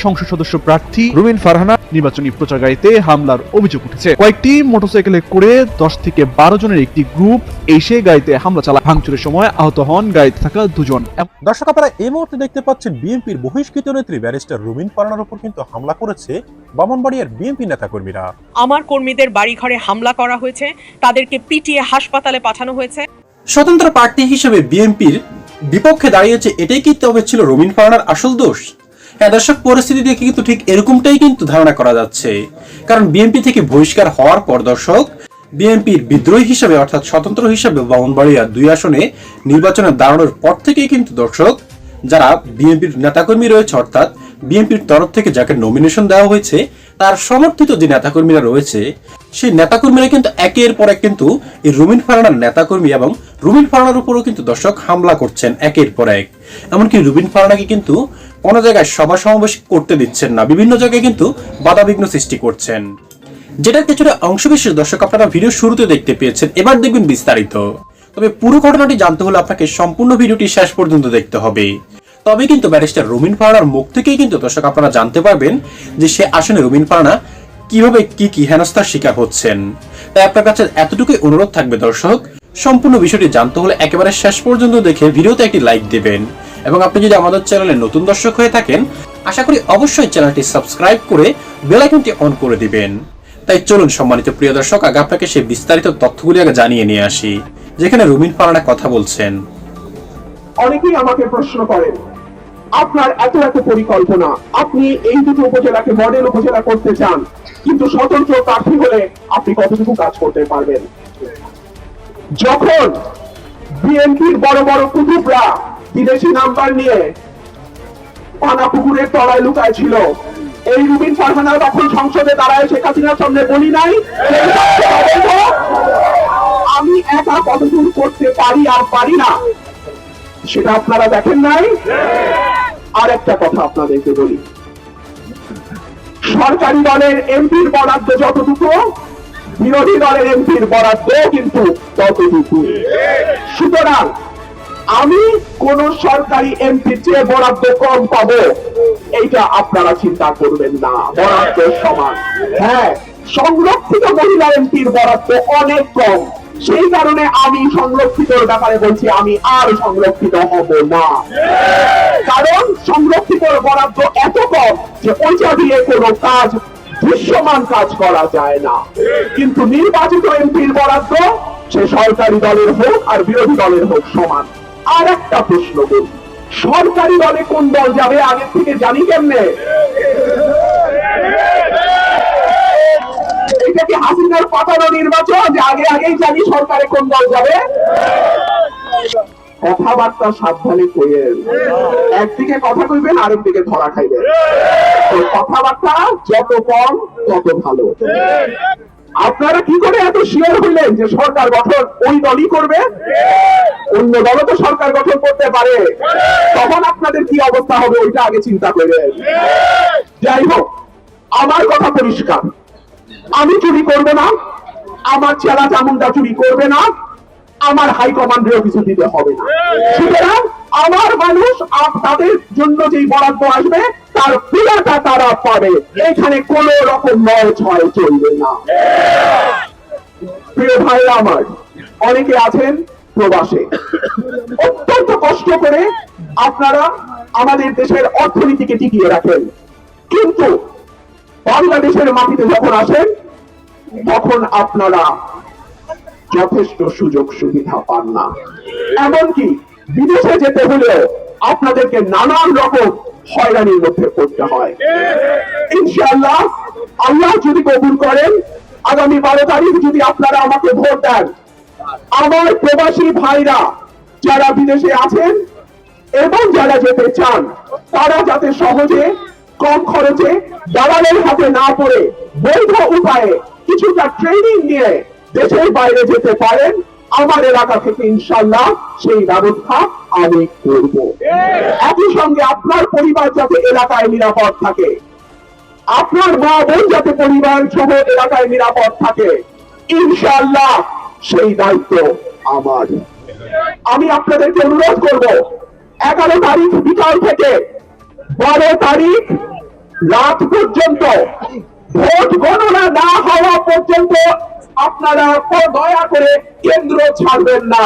সংসদ সদস্য প্রার্থী রুমিন ফারহানা নির্বাচনী প্রচার গাড়িতে হামলার অভিযোগ উঠেছে। কয়েকটি মোটরসাইকেলে করে 10 থেকে 12 জনের একটি গ্রুপ এসে গাড়িতে হামলা চালায়। ভাঙচুরের সময় আহত হন গাড়িতে থাকা দুজন। দর্শক, আপনারা এই মুহূর্তে দেখতে পাচ্ছেন বিএনপির বহিষ্কৃত নেত্রী ব্যারিস্টার রুমিন ফারহানার উপর কিন্তু হামলা করেছে ব্রাহ্মণবাড়িয়ার বিএনপি নেতাকর্মীরা। আমার কর্মীদের বাড়িঘরে হামলা করা হয়েছে, তাদেরকে পিটিয়ে হাসপাতালে পাঠানো হয়েছে। স্বতন্ত্র প্রার্থী হিসেবে বিএনপির বিপক্ষে দাঁড়িয়েছে, এটাই কি তবে ছিল রুমিন ফারহানার আসল দোষ? হ্যাঁ দর্শক, পরিস্থিতি দেখে কিন্তু ঠিক এরকমটাই কিন্তু ধারণা করা যাচ্ছে। কারণ বিএনপি থেকে বহিষ্কার হওয়ার পর দর্শক বিএনপির বিদ্রোহী হিসেবে অর্থাৎ স্বতন্ত্র হিসেবে ব্রাহ্মণবাড়িয়া 2 আসনে নির্বাচনে দাঁড়ানোর পর থেকেই কিন্তু দর্শক যারা বিএনপির নেতাকর্মী রয়েছে অর্থাৎ বিএনপির তরফ থেকে যাকে নমিনেশন দেওয়া হয়েছে তার সমর্থিত যে নেতাকর্মীরা রয়েছে সেই নেতাকর্মীরা কিন্তু একের পর এক কিন্তু এই রুমিন ফারহানার নেতাকর্মী এবং রুমিন ফারহানার উপরও কিন্তু দর্শক হামলা করছেন একের পর এক। এমনকি রুমিন ফারহানাকে কিন্তু কোনো জায়গায় সভা সমাবেশ করতে দিচ্ছেন না, বিভিন্ন জায়গায় কিন্তু বাধাবিঘ্ন সৃষ্টি করছেন, যেটার কিছুটা অংশবিশেষ দর্শক আপনারা ভিডিও শুরুতে দেখতে পেয়েছেন। এবার দেখবেন বিস্তারিত। তবে পুরো ঘটনাটি জানতে হলে আপনাকে সম্পূর্ণ ভিডিওটি শেষ পর্যন্ত দেখতে হবে। তবে কিন্তু ব্যারিস্টার রুমিন ফারহানার মুখ থেকেই কিন্তু দর্শক আপনারা জানতে পারবেন যে সে আসলে রুমিন ফারহানা কিভাবে কি হেনস্থার শিকার হচ্ছেন। তাই আপনার কাছে এতটুকুই অনুরোধ থাকবে দর্শক, সম্পূর্ণ বিষয়টি জানতে হলে একেবারে শেষ পর্যন্ত দেখে ভিডিওতে একটি লাইক দেবেন এবং আপনি যদি আমাদের চ্যানেলে নতুন দর্শক হয়ে থাকেন আশা করি অবশ্যই চ্যানেলটি সাবস্ক্রাইব করে বেল আইকনটি অন করে দিবেন। তাই চলুন সম্মানিত প্রিয় দর্শক, আগে আপনাকে সেই বিস্তারিত তথ্যগুলি আগে জানিয়ে নিয়ে আসি যেখানে রুমিন ফারহানা কথা বলছেন। অনেকেই আমাকে প্রশ্ন করেন, আপনার এত পরিকল্পনা, আপনি এই দুটো উপজেলাকে মডেল উপজেলা করতে চান, কিন্তু স্বতন্ত্র প্রার্থী হলে আপনি কতটুকু কাজ করতে পারবেন? যখন বিএনপির বড় বড় কুতুবরা বিদেশি নাম্বার নিয়ে পানা পুকুরের তলায় লুকায় ছিল, এই রুমিন ফারহানা তখন সংসদে দাঁড়ায় শেখ হাসিনার সামনে বলি নাই আমি একা কতদূর করতে পারি আর পারি না, সেটা আপনারা দেখেন নাই। আর একটা কথা আপনাদেরকে বলি, সরকারি দলের এমপির বরাদ্দ যতটুকু, বিরোধী দলের এমপির বরাদ্দ কিন্তু ততটুকু। সুতরাং আমি কোন সরকারি এমপির চেয়ে বরাদ্দ কম পাবো এইটা আপনারা চিন্তা করবেন না, বরাদ্দ সমান। হ্যাঁ, সংরক্ষিত মহিলা এমপির বরাদ্দ অনেক কম, সেই কারণে আমি সংরক্ষিতর ব্যাপারে বলছি আমি আর সংরক্ষিত হব না। কারণ সংরক্ষিতর বরাদ্দ এত কম যে ওইটা দিয়ে কোনো কাজ, দৃশ্যমান কাজ করা যায় না। কিন্তু নির্বাচিত এমপির বরাদ্দ সে সরকারি দলের হোক আর বিরোধী দলের হোক সমান। আর একটা প্রশ্ন করি, সরকারি দলে কোন দল যাবে আগে থেকে জানি কেমনে? এটা কি হাসিনার পাতানো নির্বাচন যে আগে আগেই জানি সরকারে কোন দল যাবে? কথাবার্তা সাবধানে কইেন, একদিকে কথা কইবেন আরেকদিকে ধরা খাইবেন। কথাবার্তা যত কম তত ভালো। আপনারা কি করে এত শিওর হইলেন যে সরকার গঠন ওই দলই করবে? অন্য দলও তো সরকার গঠন করতে পারে, তখন আপনাদের কি অবস্থা হবে ওইটা আগে চিন্তা করবেন। যাই হোক, আমার কথা পরিষ্কার, আমি চুরি করব না, আমার চেলা চামুন্ডা চুরি করবে না, আমার হাইকমান্ডেরও কিছু দিতে হবে না। সুতরাং আমার মানুষ তাদের জন্য যেই বরাদ্দ আসবে তার পুরাটা তারা পাবে, এখানে কোন রকম নয় ছয় চলবে না। প্রিয় ভাইরা আমার, অনেকে আছেন প্রবাসে, অত্যন্ত কষ্ট করে আপনারা আমাদের দেশের অর্থনীতিকে টিকিয়ে রাখেন, কিন্তু বাংলাদেশের মাটিতে যখন আসেন তখন আপনারা যথেষ্ট সুযোগ সুবিধা পান না। এমনকি বিদেশে যেতে হলেও আপনাদেরকে নানান রকম হয়রানির মধ্যে পড়তে হয়। ইনশাআল্লাহ আল্লাহ যদি কবুল করেন, আগামী 12 তারিখ যদি আপনারা আমাকে ভোট দেন, আমার প্রবাসী ভাইরা যারা বিদেশে আছেন এবং যারা যেতে চান তারা যাতে সহজে কম খরচে দালালের হাতে না পড়ে বৈধ উপায়ে কিছুটা ট্রেনিং নিয়ে দেশের বাইরে যেতে পারেন, আমার এলাকা থেকে ইনশাআল্লাহ সেই ব্যবস্থা আমি করব। একই সঙ্গে আপনার পরিবার যাতে এলাকায় নিরাপদ থাকে, আপনার মা বোন যাতে পরিবার সহ এলাকায় নিরাপদ থাকে, ইনশাআল্লাহ সেই দায়িত্ব আমার। আমি আপনাদেরকে অনুরোধ করব, 11 তারিখ বিকাল থেকে 12 তারিখ রাত পর্যন্ত, ভোট গণনা না হওয়া পর্যন্ত আপনারা দয়া করে কেন্দ্র ছাড়বেন না।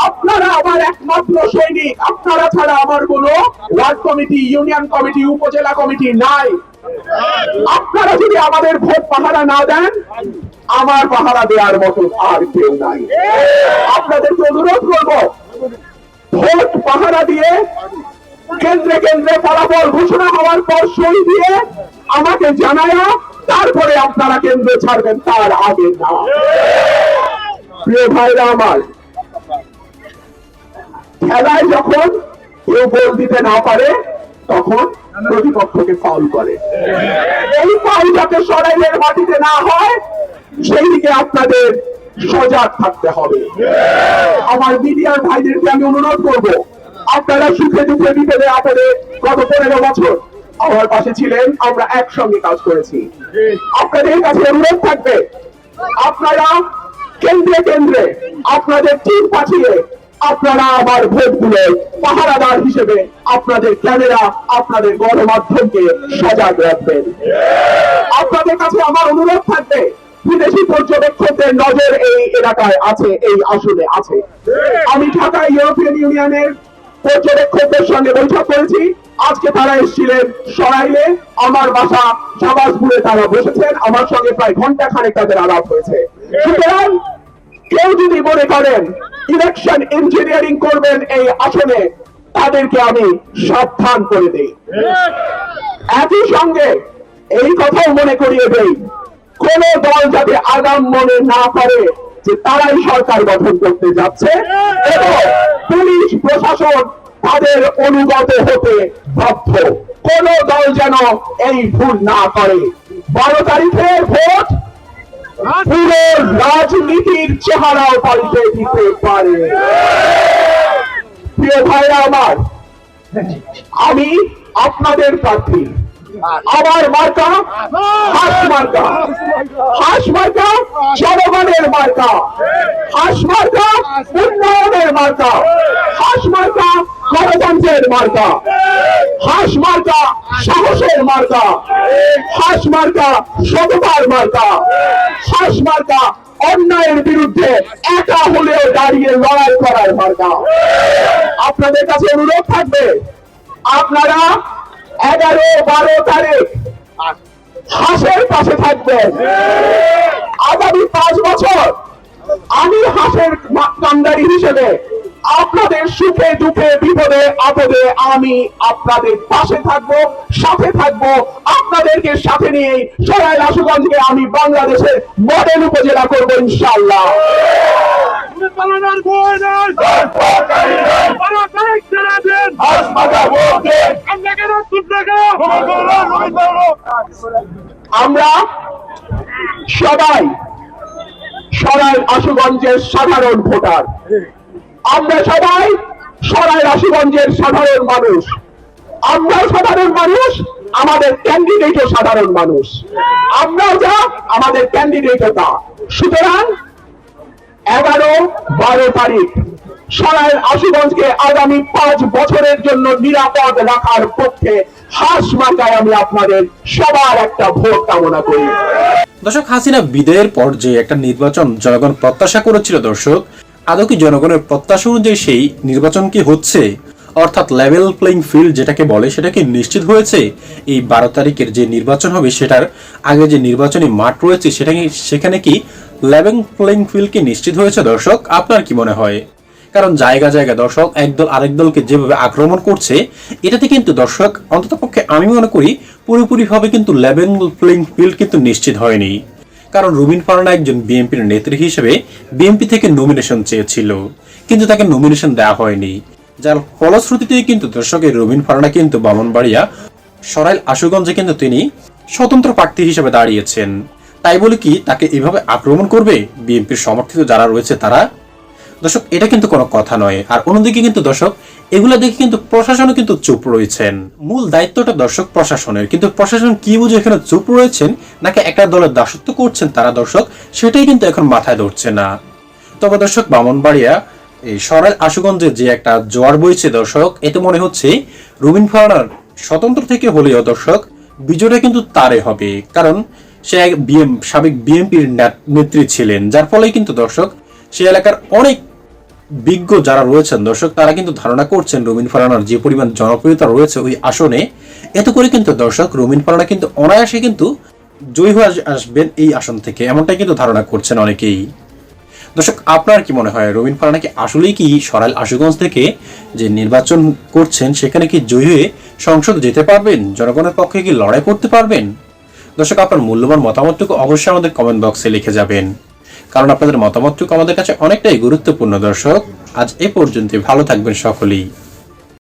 আপনারা আমার একমাত্র সৈনিক, আপনারা ছাড়া আমার কোনো ওয়ার্ড কমিটি, ইউনিয়ন কমিটি, উপজেলা কমিটি নাই। আপনারা যদি আমাদের ভোট পাহারা না দেন, আমার পাহারা দেওয়ার মতো আর কেউ নাই। আপনাদেরকে অনুরোধ করব, ভোট পাহারা দিয়ে কেন্দ্রে কেন্দ্রে ফলাফল ঘোষণা হওয়ার পর সই দিয়ে আমাকে জানায়া তারপরে আপনারা কেন্দ্রে ছাড়বেন, তার আগে না। প্রিয় ভাইরা আমার, খেলায় যখন কেউ গোল দিতে না পারে তখন প্রতিপক্ষকে ফাউল করে। এই ফাউল যাতে সরাইলের মাটিতে না হয় সেই দিকে আপনাদের সজাগ থাকতে হবে। আমার মিডিয়ার ভাইদেরকে আমি অনুরোধ করব, আপনারা সুখে দুঃখে বিপদে আপদে গত 15 বছর আমার পাশে ছিলেন, আমরা একসঙ্গে কাজ করেছি। আপনাদের কাছে অনুরোধ থাকবে, আপনারা কেন্দ্রে কেন্দ্রে আপনাদের টিম পাঠিয়ে আপনারা আমার ভোটগুলো পাহারাদার হিসেবে আপনাদের ক্যামেরা, আপনাদের গণমাধ্যমকে সজাগ রাখবেন। আপনাদের কাছে আমার অনুরোধ থাকবে, বিদেশি পর্যবেক্ষকদের নজর এই এলাকায় আছে, এই আসনে আছে। আমি ঢাকায় ইউরোপিয়ান ইউনিয়নের পর্যবেক্ষকদের সঙ্গে বৈঠক করেছি। আজকে তারা এসেছিলেন সরাইলে, আমার বাসা শাহবাজপুরে তারা বসেছেন, আমার সঙ্গে প্রায় ঘন্টা খানেক তাদের আলাপ হয়েছে। সুতরাং কেউ যদি মনে করেন ইলেকশন ইঞ্জিনিয়ারিং করবেন এই আসনে, তাদেরকে আমি সাবধান করে দেই। একই সঙ্গে এই কথাও মনে করিয়ে দেই, কোন দল যাতে আগাম মনে না করে যে তারাই সরকার গঠন করতে যাচ্ছে এবং পুলিশ প্রশাসন তাদের অনুগত হতে বাধ্য। কোন দল যেন এই ভুল না করে। 12 তারিখের ভোট পুরো রাজনীতির চেহারাও পাল্টে দিতে পারে। প্রিয় ভাইরা আমার, আমি আপনাদের প্রার্থী। আমার মার্কা হাঁস মার্কা, হাঁস মার্কা জনগণের মার্কা, হাঁস মার্কা উন্নয়নের মার্কা, হাঁস মার্কা গণতন্ত্রের মার্কা, হাঁস মার্কা সাহসের মার্কা, হাঁস মার্কা সততার মার্কা, হাঁস মার্কা অন্যায়ের বিরুদ্ধে একা হলেও দাঁড়িয়ে লড়াই করার মার্কা। আপনাদের কাছে অনুরোধ থাকবে, আপনারা 11-12 তারিখ হাঁসের পাশে থাকবেন। আগামী 5 বছর আমি হাঁসের কান্ডারি হিসেবে আপনাদের সুখে দুঃখে বিপদে আপদে আমি আপনাদের পাশে থাকবো, সাথে থাকবো। আপনাদেরকে সাথে নিয়ে সরাইল আশুগঞ্জকে আমি বাংলাদেশের মডেল উপজেলা করবো ইনশাআল্লাহ। আমরা সবাই সরাইল আশুগঞ্জের সাধারণ ভোটার, আমরা সবাই সরাইল আশুগঞ্জের সাধারণ মানুষ। আমরাও সাধারণ মানুষ, আমাদের ক্যান্ডিডেটও সাধারণ মানুষ। আমরাও যা, আমাদের ক্যান্ডিডেটও তা। সুতরাং 11-12 তারিখ সরাইল আশুগঞ্জকে আগামী 5 বছরের জন্য নিরাপদ রাখার পক্ষে হাঁস মার্কায় আমি আপনাদের সবার একটা ভোট কামনা করি। দর্শক, হাসিনা বিদায়ের পর যে একটা নির্বাচন জনগণ প্রত্যাশা করেছিল, দর্শক আদৌ কি জনগণের প্রত্যাশা অনুযায়ী সেই নির্বাচন কি হচ্ছে? অর্থাৎ লেভেল প্লেইং ফিল্ড যেটাকে বলে, সেটা কি নিশ্চিত হয়েছে? এই 12 তারিখের যে নির্বাচন হবে সেটার আগে যে নির্বাচনী মাঠ রয়েছে সেখানে কি লেভেল প্লেইং ফিল্ড কি নিশ্চিত হয়েছে? দর্শক, আপনার কি মনে হয়? কারণ জায়গা জায়গা দর্শক একদল আরেক দলকে যেভাবে আক্রমণ করছে, এটাতে কিন্তু দর্শক অন্ততপক্ষে আমি মনে করি পুরোপুরিভাবে কিন্তু লেভেল প্লেইং ফিল্ড কিন্তু নিশ্চিত হয়নি। কারণ রুমিন ফারহানা একজন বিএনপির নেত্রী হিসেবে বিএনপি থেকে নমিনেশন চেয়েছিল, কিন্তু তাকে নমিনেশন দেওয়া হয়নি, যার ফলশ্রুতিতেই কিন্তু দর্শকের রুমিন ফারহানা কিন্তু ব্রাহ্মণবাড়িয়া সরাইল আশুগঞ্জে কিন্তু তিনি স্বতন্ত্র প্রার্থী হিসেবে দাঁড়িয়েছেন। তাই বলে কি তাকে এভাবে আক্রমণ করবে বিএনপির সমর্থিত যারা রয়েছে তারা? দর্শক, এটা কিন্তু কোনো কথা নয়। আর অন্যদিকে কিন্তু দর্শক এগুলা দেখে কিন্তু প্রশাসনও কিন্তু চুপ রয়েছেন। মূল দায়িত্বটা দর্শক প্রশাসনের, কিন্তু প্রশাসন কি বুঝে এখানে চুপ রয়েছেন নাকি একটা দলের দাসত্ব করছেন তারা, দর্শক সেটাই কিন্তু এখন মাথায় ধরছে না। তবে দর্শক ব্রাহ্মণবাড়িয়া এই সরাইল আশুগঞ্জে যে একটা জোয়ার বইছে দর্শক, এতে মনে হচ্ছে রুমিন ফারহানার স্বতন্ত্র থেকে হলেও দর্শক বিজয়টা কিন্তু তারে হবে, কারণ সে সাবেক বিএনপির নেত্রী ছিলেন, যার ফলে কিন্তু দর্শক সে এলাকার অনেক বিজ্ঞ যারা রয়েছেন দর্শক তারা কিন্তু ধারণা করছেন রুমিন ফারহানার যে পরিমাণ জনপ্রিয়তা রয়েছে ওই আসনে, এতে করে কিন্তু দর্শক রুমিন ফারহানা কিন্তু অনায়াসে কিন্তু জয়ী হয়ে আসবেন এই আসন থেকে, এমনটাই কিন্তু ধারণা করছেন অনেকেই। দর্শক আপনার কি মনে হয়, রুমিন ফারহানা কি আসলেই কি সরাইল আশুগঞ্জ থেকে যে নির্বাচন করছেন সেখানে কি জয়ী হয়ে সংসদে যেতে পারবেন, জনগণের পক্ষে কি লড়াই করতে পারবেন? দর্শক আপনার মূল্যবান মতামতটুকু অবশ্যই আমাদের কমেন্ট বক্সে লিখে যাবেন, কারণ আপনাদের মতামতটুকু আমাদের কাছে অনেকটাই গুরুত্বপূর্ণ। দর্শক আজ এ পর্যন্ত, ভালো থাকবেন সকলেই।